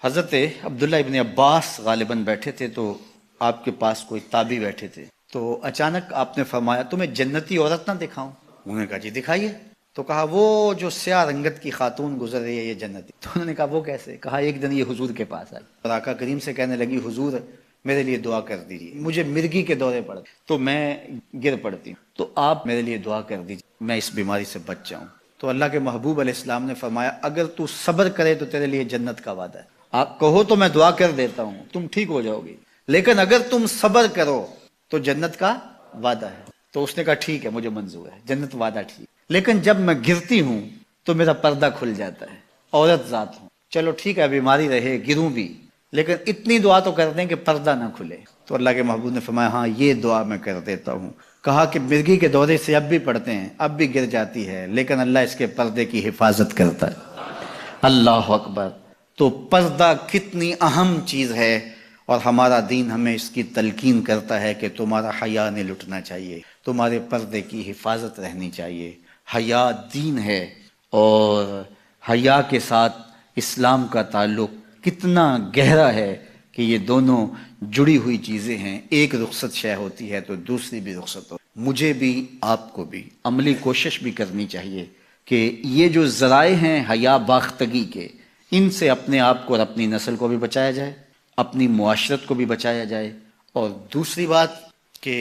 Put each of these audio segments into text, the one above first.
حضرت عبداللہ ابن عباس غالباً بیٹھے تھے تو آپ کے پاس کوئی تابعی بیٹھے تھے، تو اچانک آپ نے فرمایا تمہیں جنتی عورت نہ دکھاؤں؟ انہوں نے کہا جی دکھائیے. تو کہا وہ جو سیاہ رنگت کی خاتون گزر رہی ہے یہ جنتی. تو انہوں نے کہا وہ کیسے؟ کہا ایک دن یہ حضور کے پاس آئی اور آقا کریم سے کہنے لگی حضور میرے لیے دعا کر دیجیے، مجھے مرگی کے دورے پڑ تو میں گر پڑتی ہوں، تو آپ میرے لیے دعا کر دیجیے میں اس بیماری سے بچ جاؤں. تو اللہ کے محبوب علیہ السلام نے فرمایا اگر تو صبر کرے تو تیرے لیے جنت کا وعدہ ہے. آپ کہو تو میں دعا کر دیتا ہوں تم ٹھیک ہو جاؤ گی، لیکن اگر تم صبر کرو تو جنت کا وعدہ ہے. تو اس نے کہا ٹھیک ہے مجھے منظور ہے، جنت وعدہ ٹھیک، لیکن جب میں گرتی ہوں تو میرا پردہ کھل جاتا ہے، عورت ذات ہوں، چلو ٹھیک ہے بیماری رہے گروں بھی لیکن اتنی دعا تو کر دیں کہ پردہ نہ کھلے. تو اللہ کے محبوب نے فرمایا ہاں یہ دعا میں کر دیتا ہوں. کہا کہ مرگی کے دورے سے اب بھی پڑھتے ہیں، اب بھی گر جاتی ہے لیکن اللہ اس کے پردے کی حفاظت کرتا ہے. اللہ اکبر. تو پردہ کتنی اہم چیز ہے اور ہمارا دین ہمیں اس کی تلقین کرتا ہے کہ تمہارا حیا نہیں لٹنا چاہیے، تمہارے پردے کی حفاظت رہنی چاہیے. حیا دین ہے اور حیا کے ساتھ اسلام کا تعلق کتنا گہرا ہے کہ یہ دونوں جڑی ہوئی چیزیں ہیں. ایک رخصت شے ہوتی ہے تو دوسری بھی رخصت ہو. مجھے بھی آپ کو بھی عملی کوشش بھی کرنی چاہیے کہ یہ جو ذرائع ہیں حیا باختگی کے، ان سے اپنے آپ کو اور اپنی نسل کو بھی بچایا جائے، اپنی معاشرت کو بھی بچایا جائے. اور دوسری بات کہ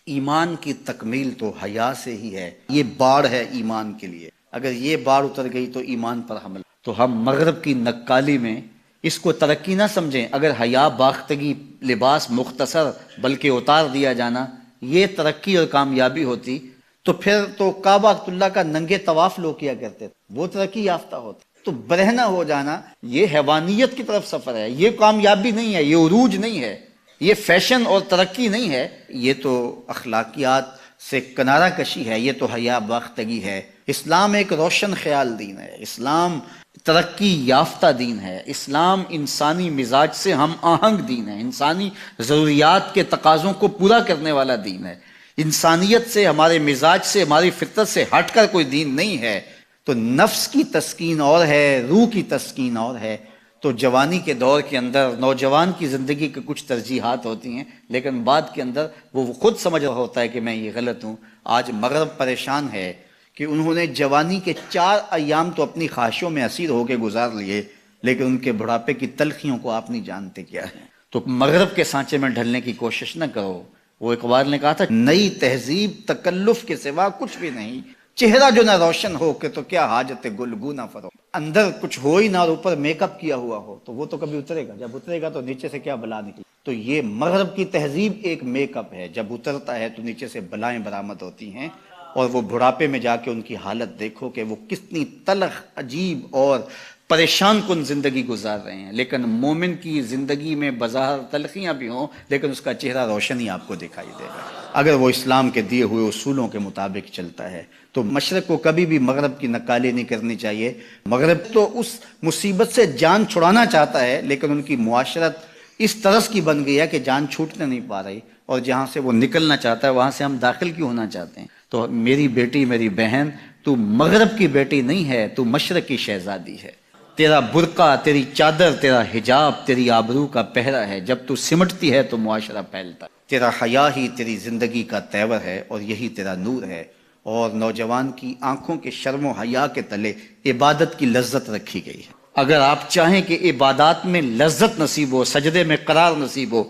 ایمان کی تکمیل تو حیا سے ہی ہے. یہ باڑ ہے ایمان کے لیے، اگر یہ باڑ اتر گئی تو ایمان پر حمل. تو ہم مغرب کی نقالی میں اس کو ترقی نہ سمجھیں. اگر حیا باختگی لباس مختصر بلکہ اتار دیا جانا یہ ترقی اور کامیابی ہوتی تو پھر تو کعبہ اللہ کا ننگے طواف لوگ کیا کرتے تھے، وہ ترقی یافتہ ہوتا. تو برہنہ ہو جانا یہ حیوانیت کی طرف سفر ہے، یہ کامیابی نہیں ہے، یہ عروج نہیں ہے، یہ فیشن اور ترقی نہیں ہے، یہ تو اخلاقیات سے کنارہ کشی ہے، یہ تو حیا باختگی ہے. اسلام ایک روشن خیال دین ہے، اسلام ترقی یافتہ دین ہے، اسلام انسانی مزاج سے ہم آہنگ دین ہے، انسانی ضروریات کے تقاضوں کو پورا کرنے والا دین ہے. انسانیت سے، ہمارے مزاج سے، ہماری فطرت سے ہٹ کر کوئی دین نہیں ہے. تو نفس کی تسکین اور ہے، روح کی تسکین اور ہے. تو جوانی کے دور کے اندر نوجوان کی زندگی کے کچھ ترجیحات ہوتی ہیں لیکن بعد کے اندر وہ خود سمجھ رہا ہوتا ہے کہ میں یہ غلط ہوں. آج مغرب پریشان ہے کہ انہوں نے جوانی کے 4 ایام تو اپنی خواہشوں میں اسیر ہو کے گزار لیے لیکن ان کے بڑھاپے کی تلخیوں کو آپ نہیں جانتے کیا ہے. تو مغرب کے سانچے میں ڈھلنے کی کوشش نہ کرو. وہ اقبال نے کہا تھا نئی تہذیب تکلف کے سوا کچھ بھی نہیں، چہرہ جو نہ روشن ہو کہ تو کیا حاجت گلگو نہ فرو. اندر کچھ ہو ہی نہ اور اوپر میک اپ کیا ہوا ہو تو وہ تو کبھی اترے گا، جب اترے گا تو نیچے سے کیا بلا نکلے. تو یہ مغرب کی تہذیب ایک میک اپ ہے، جب اترتا ہے تو نیچے سے بلائیں برآمد ہوتی ہیں. اور وہ بڑھاپے میں جا کے ان کی حالت دیکھو کہ وہ کتنی تلخ عجیب اور پریشان کن زندگی گزار رہے ہیں. لیکن مومن کی زندگی میں بظاہر تلخیاں بھی ہوں لیکن اس کا چہرہ روشن ہی آپ کو دکھائی دے گا اگر وہ اسلام کے دیے ہوئے اصولوں کے مطابق چلتا ہے. تو مشرق کو کبھی بھی مغرب کی نقالی نہیں کرنی چاہیے. مغرب تو اس مصیبت سے جان چھڑانا چاہتا ہے لیکن ان کی معاشرت اس طرز کی بن گئی ہے کہ جان چھوٹنے نہیں پا رہی، اور جہاں سے وہ نکلنا چاہتا ہے وہاں سے ہم داخل کیوں ہونا چاہتے ہیں. تو میری بیٹی، میری بہن، تو مغرب کی بیٹی نہیں ہے، تو مشرق کی شہزادی ہے. تیرا برقع، تیری چادر، تیرا حجاب تیری آبرو کا پہرا ہے. جب تو سمٹتی ہے تو معاشرہ پھیلتا ہے. تیرا حیا ہی تیری زندگی کا تیور ہے اور یہی تیرا نور ہے. اور نوجوان کی آنکھوں کے شرم و حیا کے تلے عبادت کی لذت رکھی گئی ہے. اگر آپ چاہیں کہ عبادات میں لذت نصیب ہو، سجدے میں قرار نصیب ہو،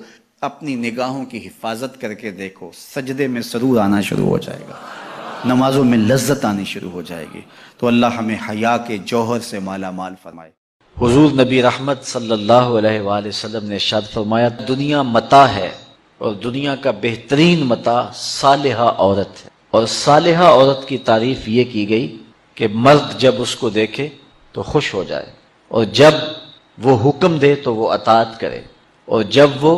اپنی نگاہوں کی حفاظت کر کے دیکھو، سجدے میں سرور آنا شروع ہو جائے گا، نمازوں میں لذت آنی شروع ہو جائے گی. تو اللہ ہمیں حیا کے جوہر سے مالا مال فرمائے. حضور نبی رحمت صلی اللہ علیہ وآلہ وسلم نے ارشاد فرمایا دنیا متاع ہے اور دنیا کا بہترین متاع صالحہ عورت ہے. اور صالحہ عورت کی تعریف یہ کی گئی کہ مرد جب اس کو دیکھے تو خوش ہو جائے، اور جب وہ حکم دے تو وہ اطاعت کرے، اور جب وہ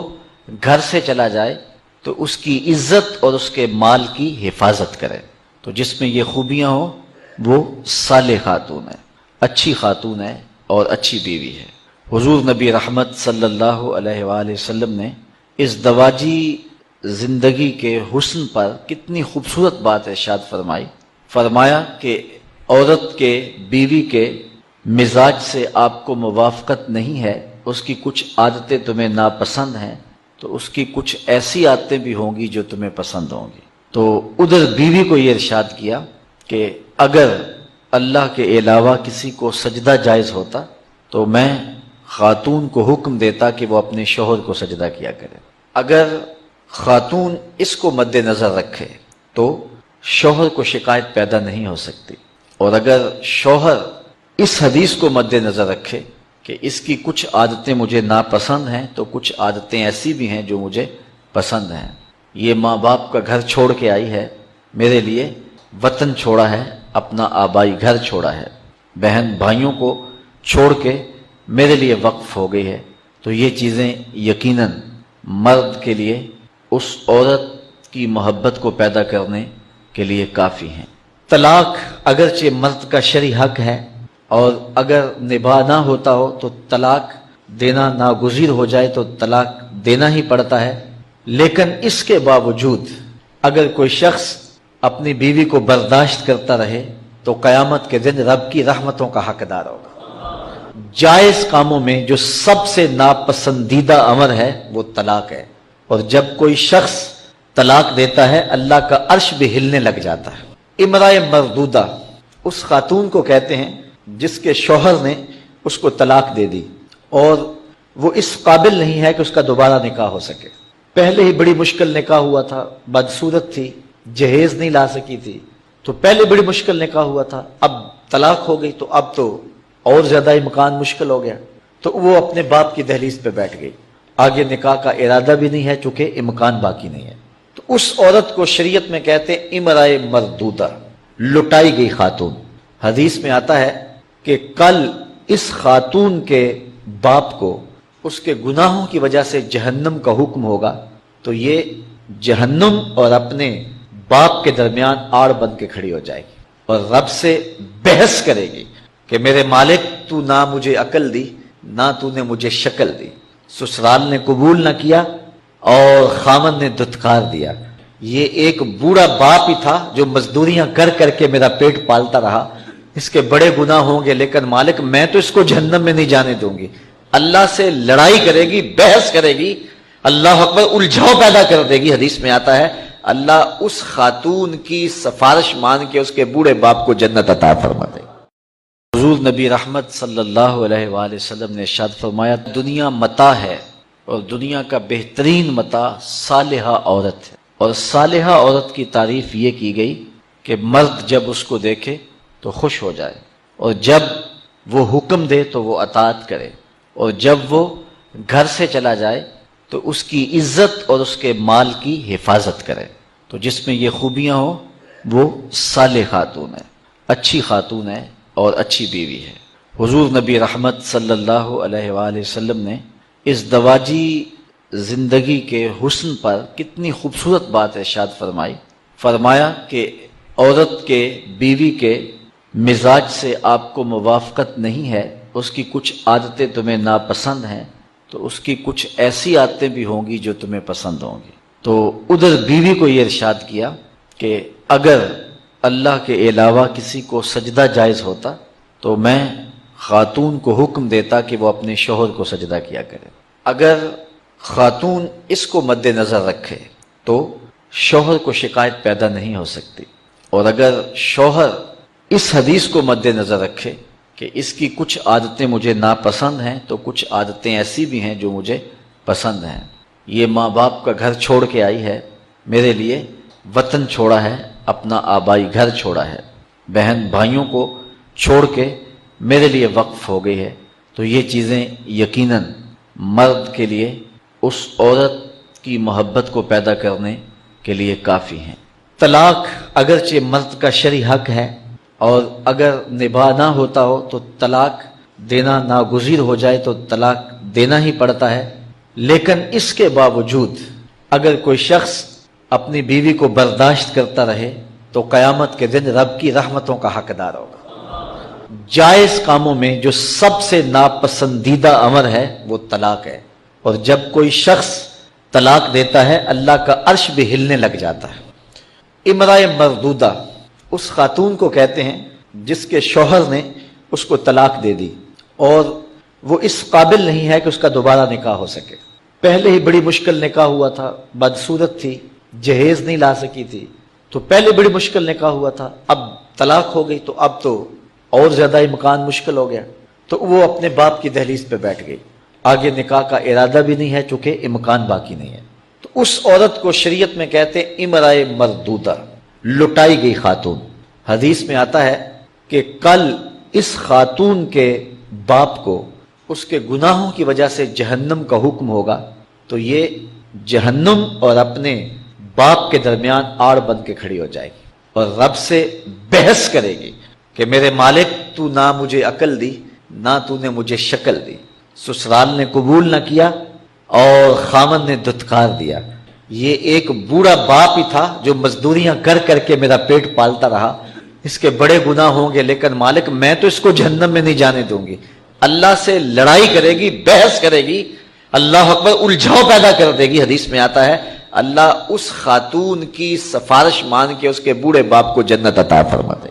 گھر سے چلا جائے تو اس کی عزت اور اس کے مال کی حفاظت کرے. تو جس میں یہ خوبیاں ہوں وہ صالح خاتون ہے، اچھی خاتون ہے اور اچھی بیوی ہے. حضور نبی رحمت صلی اللہ علیہ وآلہ وسلم نے اس دواجی زندگی کے حسن پر کتنی خوبصورت بات ارشاد فرمائی. فرمایا کہ عورت کے، بیوی کے مزاج سے آپ کو موافقت نہیں ہے، اس کی کچھ عادتیں تمہیں ناپسند ہیں، تو اس کی کچھ ایسی عادتیں بھی ہوں گی جو تمہیں پسند ہوں گی۔ تو ادھر بیوی کو یہ ارشاد کیا کہ اگر اللہ کے علاوہ کسی کو سجدہ جائز ہوتا تو میں خاتون کو حکم دیتا کہ وہ اپنے شوہر کو سجدہ کیا کرے۔ اگر خاتون اس کو مد نظر رکھے تو شوہر کو شکایت پیدا نہیں ہو سکتی، اور اگر شوہر اس حدیث کو مد نظر رکھے کہ اس کی کچھ عادتیں مجھے ناپسند ہیں تو کچھ عادتیں ایسی بھی ہیں جو مجھے پسند ہیں، یہ ماں باپ کا گھر چھوڑ کے آئی ہے، میرے لیے وطن چھوڑا ہے، اپنا آبائی گھر چھوڑا ہے، بہن بھائیوں کو چھوڑ کے میرے لیے وقف ہو گئی ہے، تو یہ چیزیں یقیناً مرد کے لیے اس عورت کی محبت کو پیدا کرنے کے لیے کافی ہیں۔ طلاق اگرچہ مرد کا شرعی حق ہے، اور اگر نباہ نہ ہوتا ہو تو طلاق دینا ناگزیر ہو جائے تو طلاق دینا ہی پڑتا ہے، لیکن اس کے باوجود اگر کوئی شخص اپنی بیوی کو برداشت کرتا رہے تو قیامت کے دن رب کی رحمتوں کا حقدار ہوگا۔ جائز کاموں میں جو سب سے ناپسندیدہ امر ہے وہ طلاق ہے، اور جب کوئی شخص طلاق دیتا ہے اللہ کا عرش بھی ہلنے لگ جاتا ہے۔ امرأہ مردودہ اس خاتون کو کہتے ہیں جس کے شوہر نے اس کو طلاق دے دی اور وہ اس قابل نہیں ہے کہ اس کا دوبارہ نکاح ہو سکے، پہلے ہی بڑی مشکل نکاح ہوا تھا، بدصورت تھی، جہیز نہیں لا سکی تھی، تو پہلے بڑی مشکل نکاح ہوا تھا، اب طلاق ہو گئی تو اب تو اور زیادہ امکان مشکل ہو گیا، تو وہ اپنے باپ کی دہلیز پہ بیٹھ گئی، آگے نکاح کا ارادہ بھی نہیں ہے چونکہ امکان باقی نہیں ہے، تو اس عورت کو شریعت میں کہتے ہیں امرأہ مردودہ، لٹائی گئی خاتون۔ حدیث میں آتا ہے کہ کل اس خاتون کے باپ کو اس کے گناہوں کی وجہ سے جہنم کا حکم ہوگا، تو یہ جہنم اور اپنے باپ کے درمیان آڑ بن کے کھڑی ہو جائے گی اور رب سے بحث کرے گی کہ میرے مالک تو نہ مجھے عقل دی نہ تو نے مجھے شکل دی، سسرال نے قبول نہ کیا اور خامن نے دھتکار دیا، یہ ایک بوڑھا باپ ہی تھا جو مزدوریاں کر کر کے میرا پیٹ پالتا رہا، اس کے بڑے گناہ ہوں گے لیکن مالک میں تو اس کو جہنم میں نہیں جانے دوں گی۔ اللہ سے لڑائی کرے گی، بحث کرے گی، اللہ اکبر، الجھاؤ پیدا کر دے گی۔ حدیث میں آتا ہے اللہ اس خاتون کی سفارش مان کے اس کے بوڑھے باپ کو جنت عطا فرما دے۔ حضور نبی رحمت صلی اللہ علیہ وآلہ وسلم نے ارشاد فرمایا دنیا متاع ہے اور دنیا کا بہترین متاع صالحہ عورت ہے، اور صالحہ عورت کی تعریف یہ کی گئی کہ مرد جب اس کو دیکھے تو خوش ہو جائے، اور جب وہ حکم دے تو وہ اطاعت کرے، اور جب وہ گھر سے چلا جائے تو اس کی عزت اور اس کے مال کی حفاظت کرے، تو جس میں یہ خوبیاں ہوں وہ صالح خاتون ہے، اچھی خاتون ہے اور اچھی بیوی ہے۔ حضور نبی رحمت صلی اللہ علیہ وآلہ وسلم نے اس دواجی زندگی کے حسن پر کتنی خوبصورت بات ارشاد فرمائی، فرمایا کہ عورت کے، بیوی کے مزاج سے آپ کو موافقت نہیں ہے، اس کی کچھ عادتیں تمہیں ناپسند ہیں، تو اس کی کچھ ایسی عادتیں بھی ہوں گی جو تمہیں پسند ہوں گی۔ تو ادھر بیوی کو یہ ارشاد کیا کہ اگر اللہ کے علاوہ کسی کو سجدہ جائز ہوتا تو میں خاتون کو حکم دیتا کہ وہ اپنے شوہر کو سجدہ کیا کرے۔ اگر خاتون اس کو مد نظر رکھے تو شوہر کو شکایت پیدا نہیں ہو سکتی، اور اگر شوہر اس حدیث کو مد نظر رکھے کہ اس کی کچھ عادتیں مجھے ناپسند ہیں تو کچھ عادتیں ایسی بھی ہیں جو مجھے پسند ہیں، یہ ماں باپ کا گھر چھوڑ کے آئی ہے، میرے لیے وطن چھوڑا ہے، اپنا آبائی گھر چھوڑا ہے، بہن بھائیوں کو چھوڑ کے میرے لیے وقف ہو گئی ہے، تو یہ چیزیں یقیناً مرد کے لیے اس عورت کی محبت کو پیدا کرنے کے لیے کافی ہیں۔ طلاق اگرچہ مرد کا شرعی حق ہے، اور اگر نباہ نہ ہوتا ہو تو طلاق دینا ناگزیر ہو جائے تو طلاق دینا ہی پڑتا ہے، لیکن اس کے باوجود اگر کوئی شخص اپنی بیوی کو برداشت کرتا رہے تو قیامت کے دن رب کی رحمتوں کا حقدار ہوگا۔ جائز کاموں میں جو سب سے ناپسندیدہ امر ہے وہ طلاق ہے، اور جب کوئی شخص طلاق دیتا ہے اللہ کا عرش بھی ہلنے لگ جاتا ہے۔ امرأہ مردودہ اس خاتون کو کہتے ہیں جس کے شوہر نے اس کو طلاق دے دی اور وہ اس قابل نہیں ہے کہ اس کا دوبارہ نکاح ہو سکے. پہلے ہی بڑی مشکل نکاح ہوا تھا، بدصورت تھی، جہیز نہیں لا سکی تھی، تو پہلے بڑی مشکل نکاح ہوا تھا، اب طلاق ہو گئی تو اب تو اور زیادہ امکان مشکل ہو گیا. تو وہ اپنے باپ کی دہلیز پہ بیٹھ گئی. آگے نکاح کا ارادہ بھی نہیں ہے چونکہ امکان باقی نہیں ہے. تو اس عورت کو شریعت میں کہتے امرائے مردودہ، لٹائی گئی خاتون. حدیث میں آتا ہے کہ کل اس خاتون کے باپ کو اس کے گناہوں کی وجہ سے جہنم کا حکم ہوگا، تو یہ جہنم اور اپنے باپ کے درمیان آڑ بن کے کھڑی ہو جائے گی اور رب سے بحث کرے گی کہ میرے مالک تو نہ مجھے عقل دی نہ تو نے مجھے شکل دی. سسرال نے قبول نہ کیا اور خامن نے دھتکار دیا. یہ ایک بوڑھا باپ ہی تھا جو مزدوریاں کر کر کے میرا پیٹ پالتا رہا، اس کے بڑے گناہ ہوں گے لیکن مالک میں تو اس کو جہنم میں نہیں جانے دوں گی. اللہ سے لڑائی کرے گی، بحث کرے گی، اللہ اکبر، الجھاؤ پیدا کر دے گی. حدیث میں آتا ہے اللہ اس خاتون کی سفارش مان کے اس کے بوڑھے باپ کو جنت عطا فرما دے.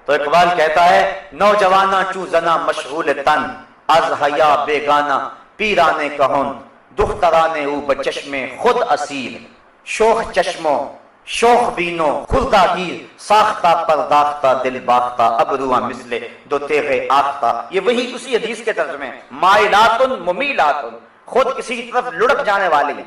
تو اقبال کہتا ہے نوجوانہ چو زنا مشغول تن از حیا بیگانہ پیرانے کہن دخترانے او بچشم خود اصیل شوخ چشموں شوخ بینو خردہ گیر ساختہ پرداختہ دل باختہ ابروہ مثل دو تیغ آختہ. یہ وہی اسی حدیث کے ترجمے مائلاتن ممیلاتن، خود کسی کی طرف لڑک جانے والی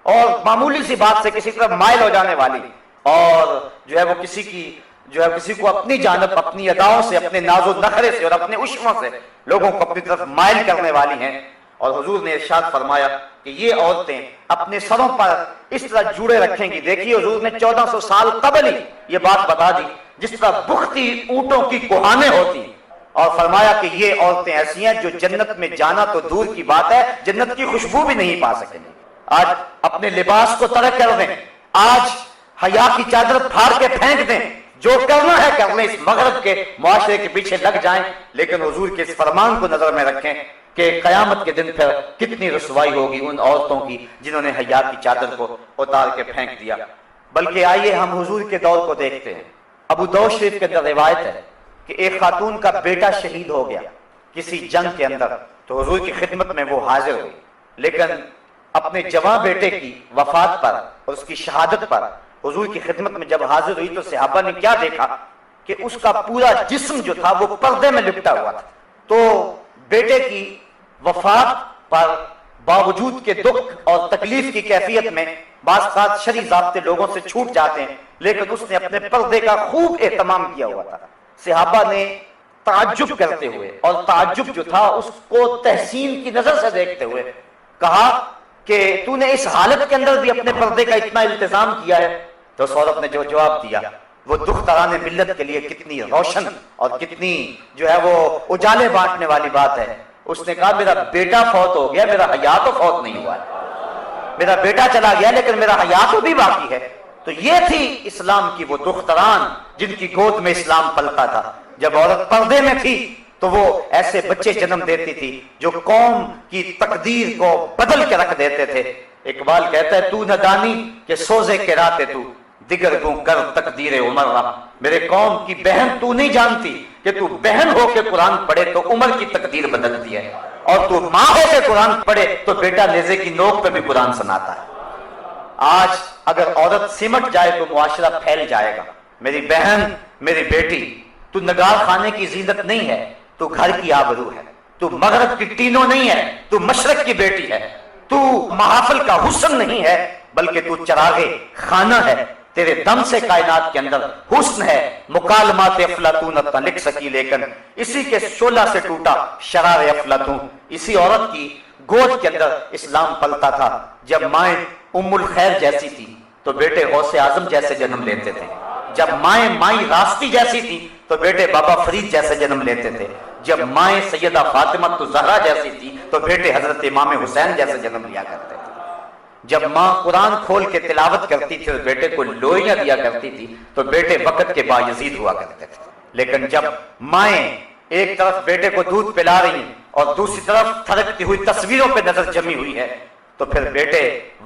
اور معمولی سی بات سے کسی طرف مائل ہو جانے والی، اور جو ہے وہ کسی کو اپنی جانب اپنی اداؤں سے، اپنے ناز و نخرے سے اور اپنے عشموں سے لوگوں کو اپنی طرف مائل کرنے والی ہیں. اور حضور نے ارشاد فرمایا کہ یہ عورتیں اپنے سروں پر اس طرح جوڑے رکھیں گی. دیکھیے حضور نے 1400 سال قبل ہی یہ بات بتا دی جس طرح بختی اونٹوں کی کوہانیں ہوتی ہیں، اور فرمایا کہ یہ عورتیں ایسی ہیں جو جنت میں جانا تو دور کی بات ہے، جنت کی خوشبو بھی نہیں پا سکیں گے. آج اپنے لباس کو ترک کر دیں، آج حیا کی چادر پھاڑ کے پھینک دیں، جو کرنا ہے کر لیں، اس مغرب کے معاشرے کے پیچھے لگ جائیں، لیکن حضور کے اس فرمان کو نظر میں رکھیں کہ قیامت کے دن پھر کتنی رسوائی ہوگی ان عورتوں کی جنہوں نے حیا کی چادر کو اتار کے پھینک دیا. بلکہ آئیے ہم حضور کے دور کو دیکھتے ہیں. ابو داؤد شریف کے اندر روایت ہے کہ ایک خاتون کا بیٹا شہید ہو گیا کسی جنگ کے اندر، تو حضور کی خدمت میں وہ حاضر ہوئی، لیکن اپنے جوان بیٹے کی وفات پر اور اس کی شہادت پر حضور کی خدمت میں جب حاضر ہوئی تو صحابہ نے کیا دیکھا کہ اس کا پورا جسم جو تھا وہ پردے میں لپٹا ہوا تھا. تو بیٹے کی وفات پر باوجود کے دکھ اور تکلیف کی کیفیت میں بعض اوقات شرعی ضابطے لوگوں سے چھوٹ جاتے ہیں، لیکن اس نے اپنے پردے کا خوب اہتمام کیا ہوا تھا. صحابہ نے تعجب کرتے ہوئے، اور تعجب جو تھا اس کو تحسین کی نظر سے دیکھتے ہوئے کہا کہ تو نے اس حالت کے اندر بھی اپنے پردے کا اتنا التزام کیا ہے. تو اس عورت نے جو جواب دیا وہ دختران ملت کے لیے کتنی روشن اور کتنی جو ہے وہ اجالے بانٹنے والی بات ہے. اس نے کہا میرا بیٹا فوت ہو گیا، میرا حیا تو فوت نہیں ہوا ہے، میرا بیٹا چلا گیا لیکن میرا حیا تو بھی باقی ہے. تو یہ تھی اسلام کی وہ دختران جن کی گود میں اسلام پلتا تھا. جب عورت پردے میں تھی تو وہ ایسے بچے جنم دیتی تھی جو قوم کی تقدیر کو بدل کے رکھ دیتے تھے. اقبال کہتا ہے تو نہ دانی کہ سوزے کے راتے تو دیگر گوں کر تقدیر عمر رہا. میرے قوم کی بہن تو نہیں جانتی کہ تو بہن ہو کے قرآن پڑھے تو عمر کی تقدیر بدلتی ہے، اور تو ماں ہو کے قرآن پڑھے تو بیٹا نیزے کی نوک پہ بھی قرآن سناتا ہے. آج اگر عورت سمٹ جائے تو معاشرہ پھیل جائے گا. میری بہن، میری بیٹی، تو نگار خانے کی زینت نہیں ہے، تو گھر کی آبرو ہے. تو مغرب کی ٹینوں نہیں ہے، تو مشرق کی بیٹی ہے. تو محافل کا حسن نہیں ہے بلکہ تو چراغے خانہ ہے. تیرے دم سے کائنات کے اندر حسن ہے. مکالمات افلاطون نہ لکھ سکی لیکن اسی کے شعلہ سے ٹوٹا شرار افلاطون. اسی عورت کی گود کے اندر اسلام پلتا تھا. جب مائیں ام الخیر جیسی تھی تو بیٹے غوث اعظم جیسے جنم لیتے تھے. جب مائیں مائی راستی جیسی تھی تو بیٹے بابا فرید جیسے جنم لیتے تھے. جب مائیں سیدہ فاطمہ تو زہرا جیسی تھی تو بیٹے حضرت امام حسین جیسے جنم لیا کرتے تھے. جب ماں قرآن کھول کے تلاوت کرتی تھی اور بیٹے کو لوئیاں دیا کرتی تھی تو بیٹے وقت کے بایزید ہوا کرتے تھے. لیکن جب مائیں ایک طرف بیٹے کو دودھ پلا رہی ہیں اور دوسری طرف تھرکتی ہوئی تصویروں پہ نظر جمی ہوئی ہے تو پھر بیٹے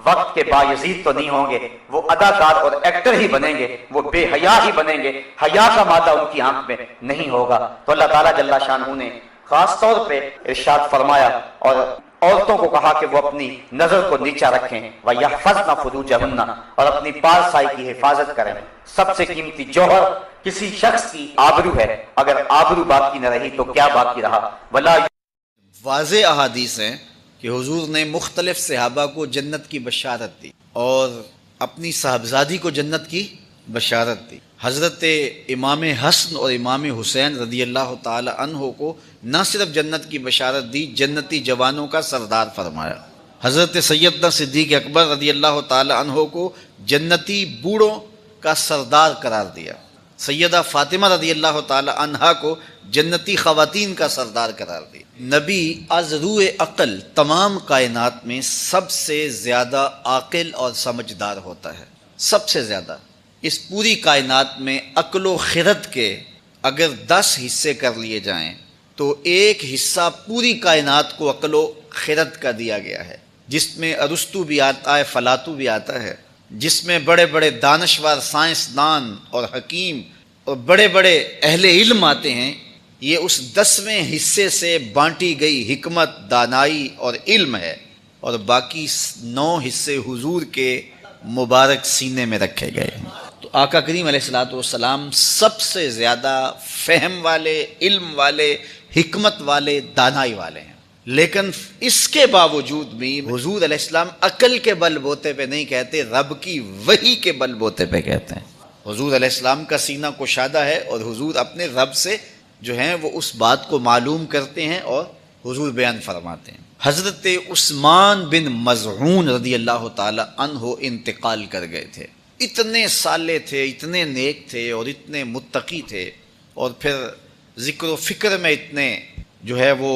وقت کے بایزید تو نہیں ہوں گے، وہ اداکار اور ایکٹر ہی بنیں گے، وہ بے حیا ہی بنیں گے، حیا کا مادہ ان کی آنکھ میں نہیں ہوگا۔ تو اللہ تعالیٰ جل شانہ نے خاص طور پہ ارشاد فرمایا اور عورتوں کو کہا کہ وہ اپنی نظر کو نیچا رکھیں، وَيَحْفَظْنَ فُرُوجَهُنَّ، اور اپنی پارسائی کی حفاظت کریں۔ سب سے قیمتی جوہر کسی شخص کی آبرو ہے، اگر آبرو باقی نہ رہی تو کیا باقی رہا؟ وَلَا واضح احادیث ہیں کہ حضور نے مختلف صحابہ کو جنت کی بشارت دی اور اپنی صاحبزادی کو جنت کی بشارت دی۔ حضرت امام حسن اور امام حسین رضی اللہ تعالی عنہ کو نہ صرف جنت کی بشارت دی، جنتی جوانوں کا سردار فرمایا۔ حضرت سیدنا صدیق اکبر رضی اللہ تعالی عنہ کو جنتی بوڑھوں کا سردار قرار دیا۔ سیدہ فاطمہ رضی اللہ تعالی عنہا کو جنتی خواتین کا سردار قرار دیا۔ نبی از روئے عقل تمام کائنات میں سب سے زیادہ عاقل اور سمجھدار ہوتا ہے، سب سے زیادہ۔ اس پوری کائنات میں عقل و خرد کے اگر 10 حصے کر لیے جائیں تو ایک حصہ پوری کائنات کو عقل و خرد کا دیا گیا ہے، جس میں ارسطو بھی آتا ہے، فلاطو بھی آتا ہے، جس میں بڑے بڑے دانشور، سائنسدان اور حکیم اور بڑے بڑے اہل علم آتے ہیں۔ یہ اس 10ویں حصے سے بانٹی گئی حکمت، دانائی اور علم ہے، اور باقی 9 حصے حضور کے مبارک سینے میں رکھے گئے ہیں۔ تو آقا کریم علیہ الصلوۃ والسلام سب سے زیادہ فہم والے، علم والے، حکمت والے، دانائی والے ہیں، لیکن اس کے باوجود بھی حضور علیہ السلام عقل کے بل بوتے پہ نہیں کہتے، رب کی وحی کے بل بوتے پہ کہتے ہیں۔ حضور علیہ السلام کا سینہ کشادہ ہے اور حضور اپنے رب سے جو ہیں وہ اس بات کو معلوم کرتے ہیں اور حضور بیان فرماتے ہیں۔ حضرت عثمان بن مظعون رضی اللہ تعالی عنہ انتقال کر گئے تھے۔ اتنے صالح تھے، اتنے نیک تھے اور اتنے متقی تھے، اور پھر ذکر و فکر میں اتنے جو ہے وہ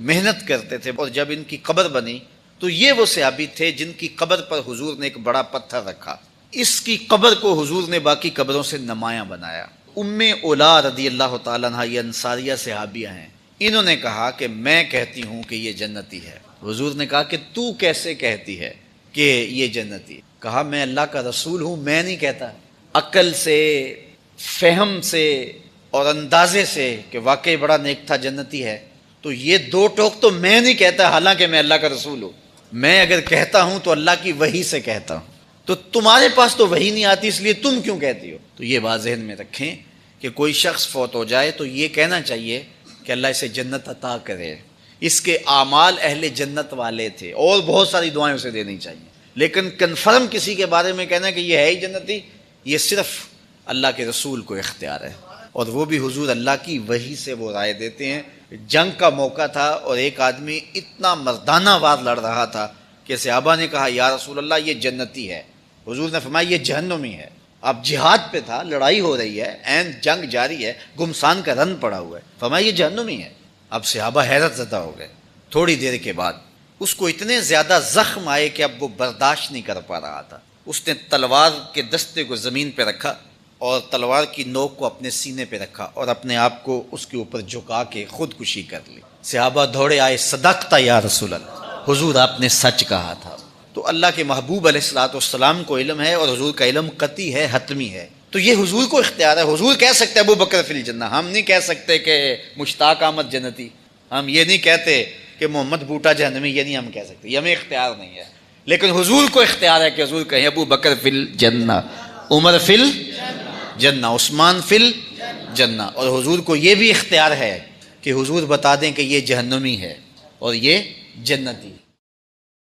محنت کرتے تھے، اور جب ان کی قبر بنی تو یہ وہ صحابی تھے جن کی قبر پر حضور نے ایک بڑا پتھر رکھا۔ اس کی قبر کو حضور نے باقی قبروں سے نمایاں بنایا۔ ام اولا رضی اللہ تعالیٰ عنہ، یہ انصاریہ صحابیہ ہیں، انہوں نے کہا کہ میں کہتی ہوں کہ یہ جنتی ہے۔ حضور نے کہا کہ تو کیسے کہتی ہے کہ یہ جنتی ہے؟ کہا میں اللہ کا رسول ہوں، میں نہیں کہتا۔ عقل سے، فہم سے اور اندازے سے کہ واقعی بڑا نیک تھا، جنتی ہے، تو یہ 2 ٹوک تو میں نہیں کہتا، حالانکہ میں اللہ کا رسول ہوں۔ میں اگر کہتا ہوں تو اللہ کی وحی سے کہتا ہوں، تو تمہارے پاس تو وحی نہیں آتی، اس لیے تم کیوں کہتی ہو؟ تو یہ بات ذہن میں رکھیں کہ کوئی شخص فوت ہو جائے تو یہ کہنا چاہیے کہ اللہ اسے جنت عطا کرے، اس کے اعمال اہل جنت والے تھے، اور بہت ساری دعائیں اسے دینی چاہیے، لیکن کنفرم کسی کے بارے میں کہنا کہ یہ ہے ہی جنتی، یہ صرف اللہ کے رسول کو اختیار ہے، اور وہ بھی حضور اللہ کی وحی سے وہ رائے دیتے ہیں۔ جنگ کا موقع تھا اور ایک آدمی اتنا مردانہ وار لڑ رہا تھا کہ صحابہ نے کہا یا رسول اللہ یہ جنتی ہے، حضور نے فرمایا یہ جہنمی ہے۔ اب جہاد پہ تھا، لڑائی ہو رہی ہے، عین جنگ جاری ہے، گمسان کا رن پڑا ہوا ہے، فرمایا یہ جہنمی ہے۔ اب صحابہ حیرت زدہ ہو گئے۔ تھوڑی دیر کے بعد اس کو اتنے زیادہ زخم آئے کہ اب وہ برداشت نہیں کر پا رہا تھا، اس نے تلوار کے دستے کو زمین پہ رکھا اور تلوار کی نوک کو اپنے سینے پہ رکھا اور اپنے آپ کو اس کے اوپر جھکا کے خودکشی کر لی۔ صحابہ دوڑے آئے، صدقتا یا رسول اللہ، حضور آپ نے سچ کہا تھا۔ تو اللہ کے محبوب علیہ الصلوۃ والسلام کو علم ہے، اور حضور کا علم قطعی ہے، حتمی ہے، تو یہ حضور کو اختیار ہے۔ حضور کہہ سکتے ابو بکر فی الجنہ، ہم نہیں کہہ سکتے کہ مشتاق احمد جنتی، ہم یہ نہیں کہتے کہ محمد بوٹا جہنمی، یہ نہیں ہم کہہ سکتے، یہ ہمیں اختیار نہیں ہے، لیکن حضور کو اختیار ہے کہ حضور کہیں ابو بکر فی الجنہ، عمر فی الجنہ، عثمان فی الجنہ، اور حضور کو یہ بھی اختیار ہے کہ حضور بتا دیں کہ یہ جہنمی ہے اور یہ جنتی۔